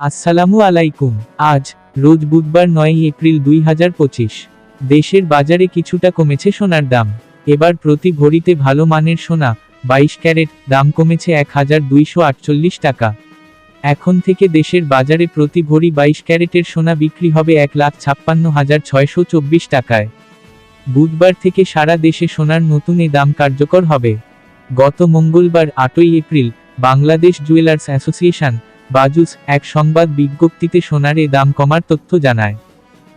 আসসালামু আলাইকুম। আজ রোজ বুধবার 9 এপ্রিল 2025। দেশের বাজারে কিছুটা কমেছে সোনার দাম। এবার প্রতি ভরিতে ভালো মানের সোনা 22 ক্যারেট দাম কমেছে 1248 টাকা। এখন থেকে দেশের বাজারে প্রতি ভরি 22 ক্যারেটের সোনা বিক্রি হবে 1,56,624 টাকায়। বুধবার থেকে সারা দেশে সোনার নতুন এ দাম কার্যকর হবে। গত মঙ্গলবার 8 April Bangladesh jewellers association BAJUS এক সংবাদ বিজ্ঞপ্তিতে সোনার এ দাম কমার তথ্য জানায়।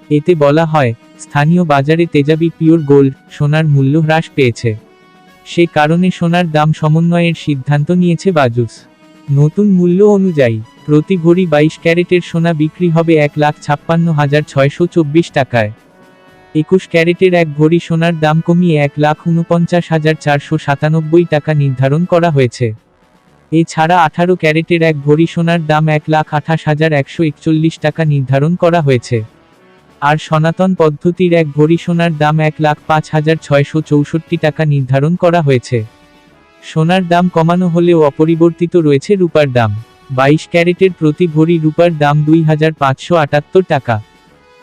এতে বলা হয়, স্থানীয় বাজারে তেজাবি পিওর গোল্ড সোনার মূল্য হ্রাস পেয়েছে। সে কারণে সোনার দাম সমন্বয়ের সিদ্ধান্ত নিয়েছে বাজুস। নতুন মূল্য অনুযায়ী প্রতি ভরি 22 ক্যারেটের সোনা বিক্রি হবে 1,56,624 টাকায়। 21 ক্যারেটের এক ভরি সোনার দাম কমিয়ে 1,49,497 টাকা নির্ধারণ করা হয়েছে। এছাড়া 18 ক্যারেটের এক ভরি সোনার দাম 1,28,141 টাকা নির্ধারণ করা হয়েছে। আর সনাতন পদ্ধতির এক ভরি সোনার দাম 1,05,664 টাকা নির্ধারণ করা হয়েছে। সোনার দাম কমানো হলেও অপরিবর্তিত রয়েছে রূপার দাম। 22 ক্যারেটের প্রতি ভরি রূপার দাম 2,578 টাকা।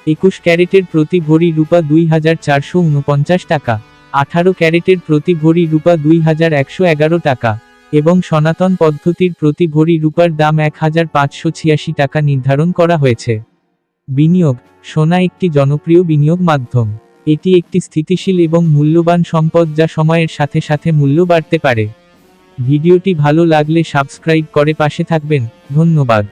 21 ক্যারেটের প্রতি ভরি রূপা 2,449 টাকা। 18 ক্যারেটের প্রতি ভরি রূপা 2,111 টাকা। এবং সনাতন পদ্ধতির প্রতি ভরি রূপার দাম 1,586 টাকা নির্ধারণ করা হয়েছে। বিনিয়োগ: সোনা একটি জনপ্রিয় বিনিয়োগ মাধ্যম। এটি একটি স্থিতিশীল এবং মূল্যবান সম্পদ যা সময়ের সাথে সাথে মূল্য বাড়তে পারে। ভিডিওটি ভালো লাগলে সাবস্ক্রাইব করে পাশে থাকবেন। ধন্যবাদ।